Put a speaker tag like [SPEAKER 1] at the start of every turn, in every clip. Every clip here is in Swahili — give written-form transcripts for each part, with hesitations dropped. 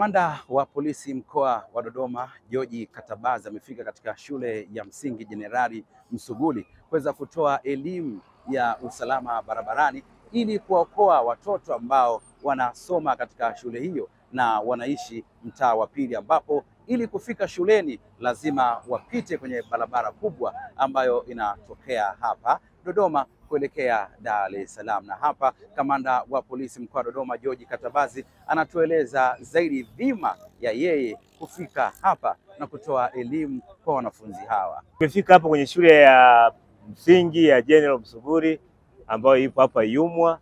[SPEAKER 1] Kamanda wa polisi mkoa wa Dodoma George Katabazi amefika katika shule ya msingi Jenerali Msuguri kuweza kutoa elimu ya usalama barabarani ili kuwaokoa watoto ambao wanasoma katika shule hiyo na wanaishi mtaa wa pili, ambapo ili kufika shuleni lazima wapite kwenye barabara kubwa ambayo inatokea hapa Dodoma kuelekea Dar es Salaam. Na hapa kamanda wa polisi mkoa wa Dodoma George Katabazi anatueleza zaidi dhima ya yeye kufika hapa na kutoa elimu kwa wanafunzi hawa.
[SPEAKER 2] Tumefika hapa kwenye shule ya msingi ya Jenerali Msuguri ambayo ipo hapa Yumwa,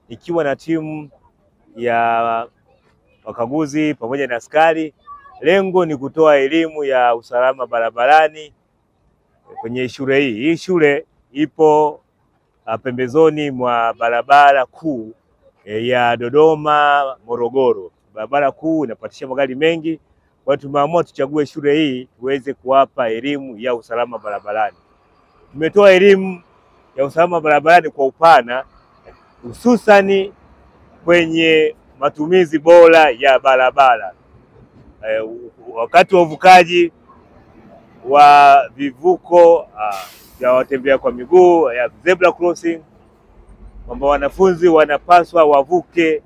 [SPEAKER 2] ikiwa na timu ya wakaguzi pamoja na askari. Lengo ni kutoa elimu ya usalama barabarani kwenye shule hii. Hii shule ipo pembezoni mwa barabara kuu ya Dodoma Morogoro. Barabara kuu inapatisha magari mengi, kwa hiyo tumeamua tuchague shule hii tuweze kuwapa elimu ya usalama barabarani. Tumetoa elimu ya usalama barabarani kwa upana, hususani kwenye matumizi bora ya barabara wakati wa uvukaji wa vivuko vya watembea kwa miguu ya zebra crossing, kwamba wanafunzi wanapaswa wavuke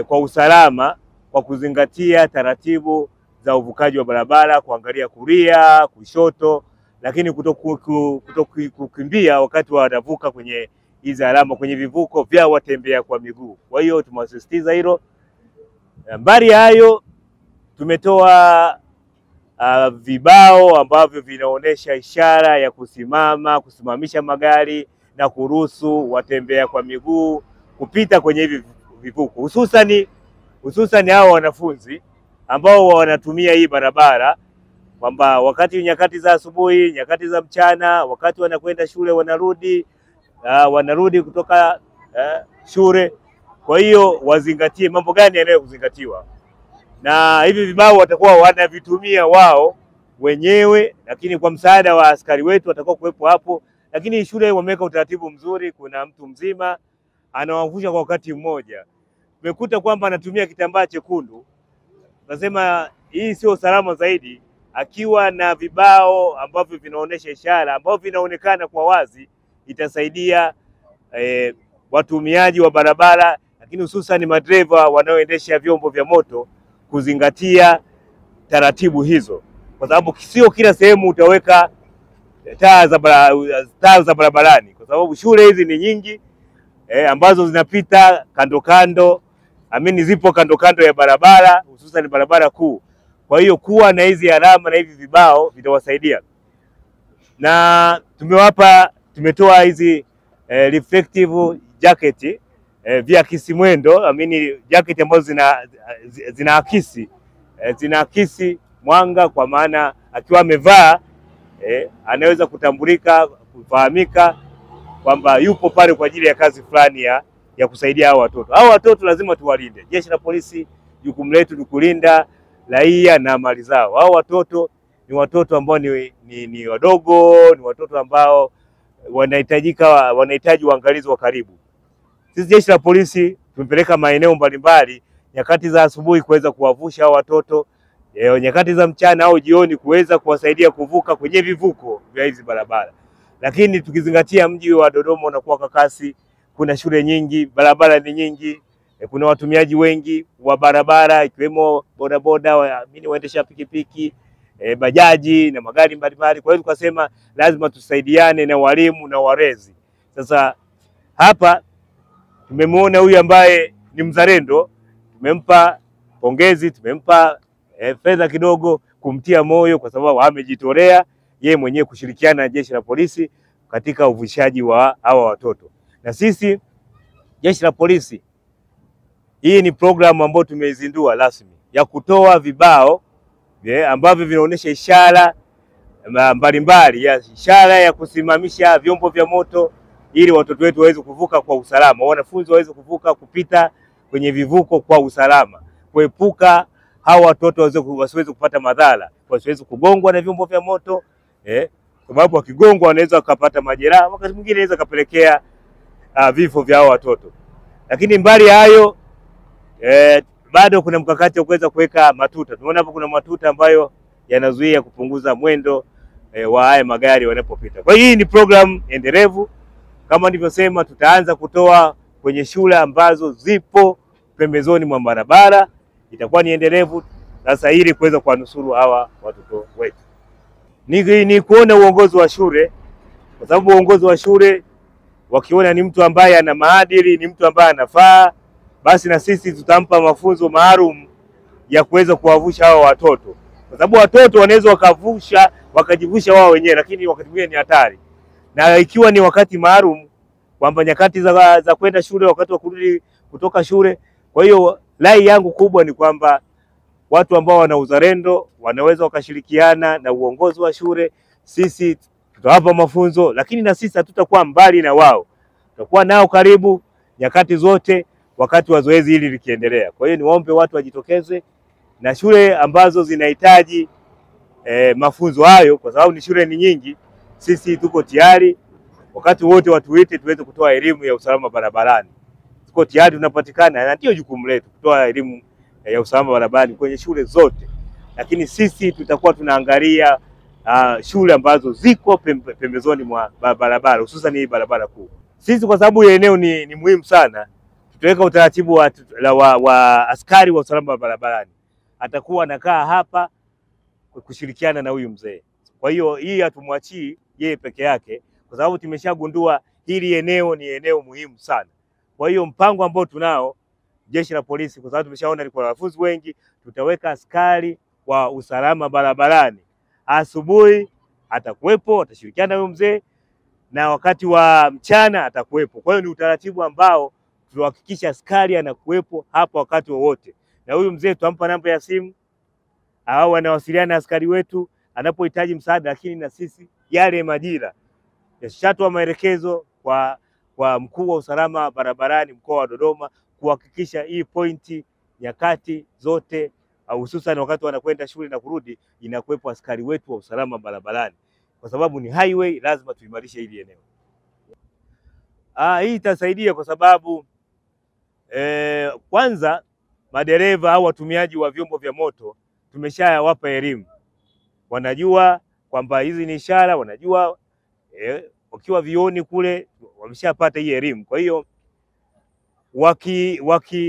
[SPEAKER 2] kwa usalama kwa kuzingatia taratibu za uvukaji wa barabara, kuangalia kulia, kushoto, lakini kutokukimbia wakati wanavuka kwenye hizi alama kwenye vivuko vya watembea kwa miguu. Kwa hiyo tumewasisitiza hilo. Mbali hayo, tumetoa vibao ambavyo vinaonesha ishara ya kusimamisha magari na kuruhusu watembea kwa miguu kupita kwenye hivi vivuko, hususani hao wanafunzi ambao wanatumia hii barabara, kwamba wakati nyakati za asubuhi, nyakati za mchana, wakati wanakwenda shule, wanarudi kutoka shule. Kwa hiyo wazingatie mambo gani yanayokuzingatiwa, na hivi vibao watakuwa wanavitumia wao wenyewe, lakini kwa msaada wa askari wetu watakao kuwepo hapo. Lakini shule wameweka utaratibu mzuri, kuna mtu mzima anawavusha kwa wakati mmoja. Tumekuta kwamba anatumia kitambaa chekundu, nasema hii sio salama zaidi. Akiwa na vibao ambavyo vinaonesha ishara ambavyo vinaonekana kwa wazi, itasaidia watumiaji wa barabara, lakini hususan madereva wanaoendesha vyombo vya moto kuzingatia taratibu hizo, kwa sababu sio kila sehemu utaweka taa za barabarani, kwa sababu shule hizi ni nyingi ambazo zinapita zipo kando ya barabara, hususan barabara kuu. Kwa hiyo kuwa na hizi alama na hivi vibao vitawasaidia. Na tumetoa hizi reflective jacket vya kisimwendo, jacket ambazo zinaakisi mwanga, kwa maana akiwa amevaa anaweza kutambulika, kufahamika kwamba yupo pale kwa ajili ya kazi fulani ya kusaidia hao watoto. Hao watoto lazima tuwalinde. Jeshi la polisi jukumu letu ni kulinda raia na mali zao. Hao watoto ni watoto ambao ni wadogo, ni watoto ambao wanahitaji uangalizi wa karibu. Sisi jeshi la polisi tumepeleka maeneo mbalimbali nyakati za asubuhi kuweza kuwavusha hao watoto, nyakati za mchana au jioni kuweza kuwasaidia kuvuka kwenye vivuko vya hizi barabara. Lakini tukizingatia mji wa Dodoma unakuwa kwa kasi, kuna shule nyingi, barabara ni nyingi, kuna watumiaji wengi wa barabara ikiwemo bodaboda, waendesha pikipiki, bajaji na magari mbalimbali. Kwa hiyo tukasema lazima tusaidiane na walimu na walezi. Sasa hapa tumemwona huyu ambaye ni mzalendo, tumempa pongezi, tumempa fedha kidogo kumtia moyo, kwa sababu amejitolea yeye mwenyewe kushirikiana na jeshi la polisi katika uvushaji wa hawa watoto. Na sisi jeshi la polisi, hii ni programu ambayo tumeizindua rasmi ya kutoa vibao ambavyo vinaonyesha ishara mbalimbali, ishara ya kusimamisha vyombo vya moto ili watoto wetu waweze kuvuka kwa usalama, wanafunzi waweze kuvuka kupita kwenye vivuko kwa usalama, kuepuka hao watoto wasiweze kupata madhara, wasiweze kugongwa na vyombo vya moto, sababu wakigongwa wanaweza kupata majeraha, wakati mwingine inaweza kapelekea vifo vya hao watoto. Lakini mbali hayo bado kuna mkakati wa kuweza kuweka matuta. Tunaona hapo kuna matuta ambayo yanazuia kupunguza mwendo wa haya magari wanapopita. Kwa hiyo hii ni program endelevu. Kama nilivyosema, tutaanza kutoa kwenye shule ambazo zipo pembezoni mwa barabara. Itakuwa ni endelevu sasa ili kuweza kuwanusuru hawa watoto wetu. Ni kuona uongozi wa shule, kwa sababu uongozi wa shule wakiona ni mtu ambaye ana maadili, ni mtu ambaye anafaa, basi na sisi tutampa mafunzo maalum ya kuweza kuwavusha hawa watoto, kwa sababu watoto wanaweza wakajivusha wao wenyewe, lakini wakati mwingine ni hatari. Na ikiwa ni wakati maalum kwamba nyakati za kwenda shule, wakati wa kurudi kutoka shule. Kwa hiyo rai yangu kubwa ni kwamba watu ambao wana uzalendo wanaweza wakashirikiana na uongozi wa shule. Sisi tutawapa mafunzo, lakini na sisi hatutakuwa mbali na wao, tutakuwa nao karibu nyakati zote wakati wa zoezi hili likiendelea. Kwa hiyo niwaombe watu wajitokeze, na shule ambazo zinahitaji mafunzo hayo, kwa sababu ni shule ni nyingi, sisi tuko tayari wakati wote watuite tuweze kutoa elimu ya usalama barabarani. Tuko tayari, tunapatikana, na ndio jukumu letu kutoa elimu ya usalama barabarani kwenye shule zote, lakini sisi tutakuwa tunaangalia shule ambazo ziko pembezoni mwa barabara, hususan hii barabara kuu. Sisi kwa sababu eneo ni muhimu sana, tutaweka utaratibu wa askari wa usalama barabarani, atakuwa anakaa hapa kushirikiana na huyu mzee. Kwa hiyo hii hatumwachii yeye peke yake, kwa sababu tumeshagundua hili eneo ni eneo muhimu sana. Kwa hiyo mpango ambao tunao jeshi la polisi, kwa sababu tumeshaona liko na wanafunzi wengi, tutaweka askari wa usalama barabarani. Asubuhi atakuwepo, atashirikiana na huyo mzee, na wakati wa mchana atakuwepo. Kwa hiyo ni utaratibu ambao tunahakikisha askari anakuwepo hapa wakati wowote, na huyu mzee tutampa namba ya simu au anawasiliana na askari wetu anapohitaji msaada. Lakini na sisi yale majira yashatoa maelekezo kwa mkuu wa usalama barabarani mkoa wa Dodoma kuhakikisha hii pointi nyakati zote, hususan wakati wanakwenda shule na kurudi, inakuwepo askari wetu wa usalama barabarani, kwa sababu ni highway, lazima tuimarishe hili eneo. Hii itasaidia kwa sababu kwanza madereva au watumiaji wa vyombo vya moto tumeshawapa elimu, wanajua kwamba hizi ni ishara, wanajua wakiwa vioni kule wameshapata hii elimu. Kwa hiyo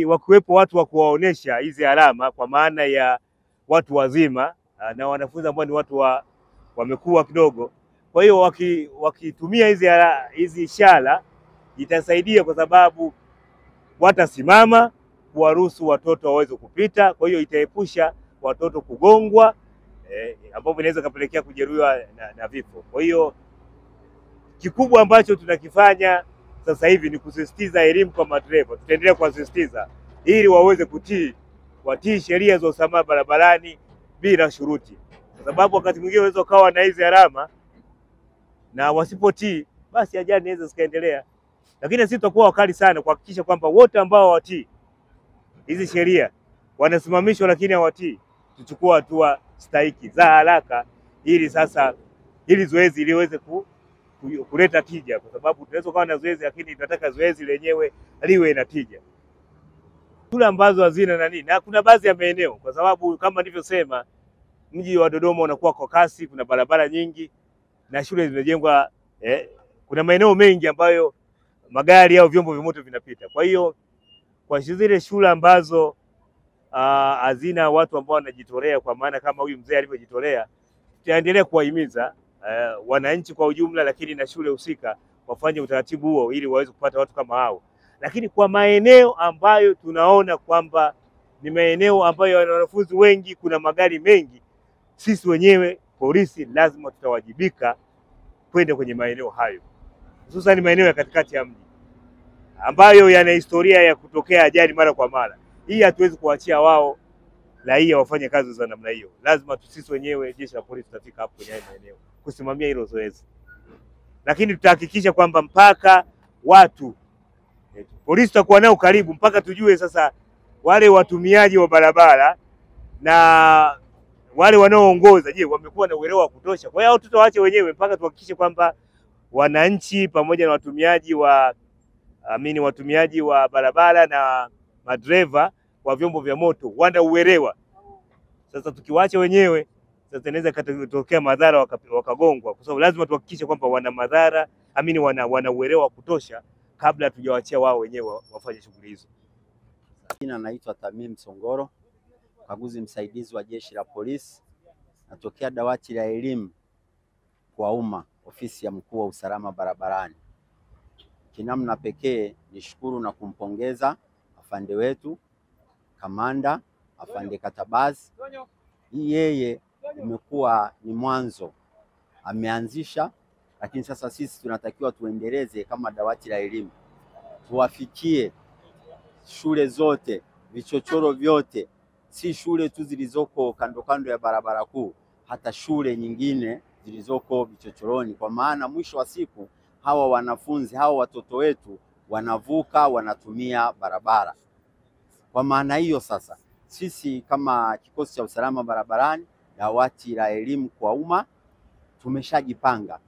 [SPEAKER 2] wakiwepo watu wa kuwaonesha hizi alama, kwa maana ya watu wazima na wanafunzi ambao ni watu wamekuwa kidogo, kwa hiyo wakitumia hizi ishara itasaidia, kwa sababu watasimama kuwaruhusu watoto waweze kupita. Kwa hiyo itaepusha watoto kugongwa, ambapo inaweza kapelekea kujeruhiwa na vifo. Kwa hiyo kikubwa ambacho tunakifanya sasa hivi ni kusisitiza elimu kwa madereva. Tutaendelea kuwasisitiza ili waweze watii sheria za usalama barabarani bila shuruti, kwa sababu wakati mwingine unaweza ukawa na hizi alama na wasipotii, basi ajali inaweza zikaendelea. Lakini sisi tutakuwa wakali sana kuhakikisha kwamba wote ambao hawatii hizi sheria wanasimamishwa, lakini hawatii, tuchukua hatua stahiki za haraka, ili sasa hili zoezi liweze kuleta tija, kwa sababu tunaweza kuwa na zoezi lakini tunataka zoezi lenyewe liwe na tija. Shule ambazo hazina na kuna baadhi ya maeneo, kwa sababu kama nilivyosema, mji wa Dodoma unakuwa kwa kasi, kuna barabara nyingi na shule zimejengwa, kuna maeneo mengi ambayo magari au vyombo vya moto vinapita. Kwa hiyo kwa zile shule ambazo hazina watu ambao wanajitolea, kwa maana kama huyu mzee alivyojitolea, tutaendelea kuwahimiza wananchi kwa ujumla, lakini na shule husika wafanye utaratibu huo ili waweze kupata watu kama hao. Lakini kwa maeneo ambayo tunaona kwamba ni maeneo ambayo yana wanafunzi wengi, kuna magari mengi, sisi wenyewe polisi lazima tutawajibika kwenda kwenye maeneo hayo, hususan maeneo ya katikati ya mji ambayo yana historia ya kutokea ajali mara kwa mara. Hii hatuwezi kuachia wao raia wafanye kazi za namna hiyo. Lazima sisi wenyewe jeshi la polisi tutafika hapo kwenye maeneo kusimamia hilo zoezi, lakini tutahakikisha kwamba mpaka watu polisi tutakuwa nao karibu, mpaka tujue sasa wale watumiaji wa barabara na wale wanaoongoza, je, wamekuwa na uelewa wa kutosha. Kwa hiyo tutawaache wenyewe mpaka tuhakikishe kwamba wananchi pamoja na watumiaji wa barabara na madereva wa vyombo vya moto wana uelewa. Sasa tukiwaacha wenyewe, sasa inaweza kutokea madhara wakagongwa, kwa sababu lazima tuhakikishe kwamba wana madhara wana uelewa wa kutosha kabla hatujawaachia wao wenyewe wafanye shughuli hizo.
[SPEAKER 3] Jina naitwa Tamim Songoro, mkaguzi msaidizi wa Jeshi la Polisi, natokea dawati la elimu kwa umma, ofisi ya mkuu wa usalama barabarani. Kinamna pekee nishukuru na kumpongeza afande wetu Kamanda Afande Katabazi. Hii yeye imekuwa ni mwanzo, ameanzisha, lakini sasa sisi tunatakiwa tuendeleze kama dawati la elimu, tuwafikie shule zote, vichochoro vyote, si shule tu zilizoko kando kando ya barabara kuu, hata shule nyingine zilizoko vichochoroni, kwa maana mwisho wa siku hawa wanafunzi, hawa watoto wetu wanavuka, wanatumia barabara. Kwa maana hiyo sasa sisi kama kikosi cha usalama barabarani, dawati la elimu kwa umma, tumejipanga.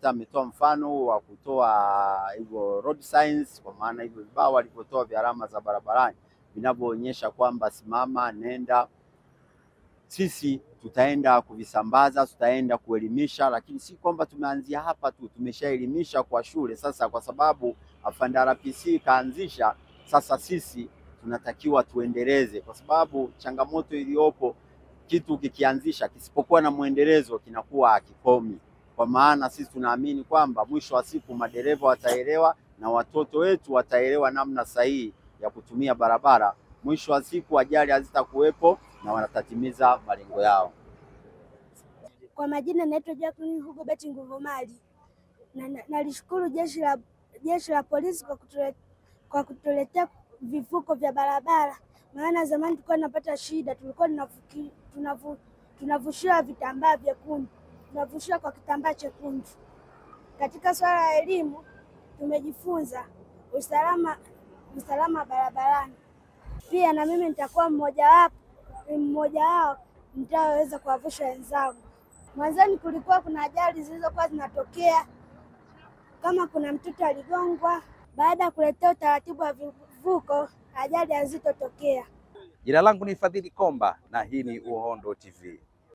[SPEAKER 3] Ametoa mfano wa kutoa hivyo road signs, kwa maana hivyo vibao walivyotoa vya alama za barabarani vinavyoonyesha kwamba simama, nenda. Sisi tutaenda kuvisambaza, tutaenda kuelimisha, lakini si kwamba tumeanzia hapa tu, tumeshaelimisha kwa shule. Sasa kwa sababu afande RPC kaanzisha, sasa sisi tunatakiwa tuendeleze, kwa sababu changamoto iliyopo, kitu kikianzisha kisipokuwa na mwendelezo kinakuwa hakikomi. Kwa maana sisi tunaamini kwamba mwisho wa siku madereva wataelewa na watoto wetu wataelewa namna sahihi ya kutumia barabara. Mwisho wa siku ajali hazitakuwepo na wanatatimiza malengo yao.
[SPEAKER 4] Kwa majina naitwa Jacqueline Hugo Beti Nguvumali. Nalishukuru jeshi la polisi kwa kutuletea vivuko vya barabara, maana zamani tulikuwa tunapata shida, tulikuwa tunavushiwa vitambaa vyekundu, tunavushiwa kwa kitambaa chekundu. Katika swala la elimu tumejifunza usalama barabarani. Pia na mimi nitakuwa mmoja wao nitaweza kuwavusha wenzangu. Mwanzoni kulikuwa kuna ajali zilizokuwa zinatokea, kama kuna mtoto aligongwa. Baada ya kuletea utaratibu wa vivuko, ajali hazitotokea.
[SPEAKER 1] Jina langu ni Fadhili Komba na hii ni Uhondo TV.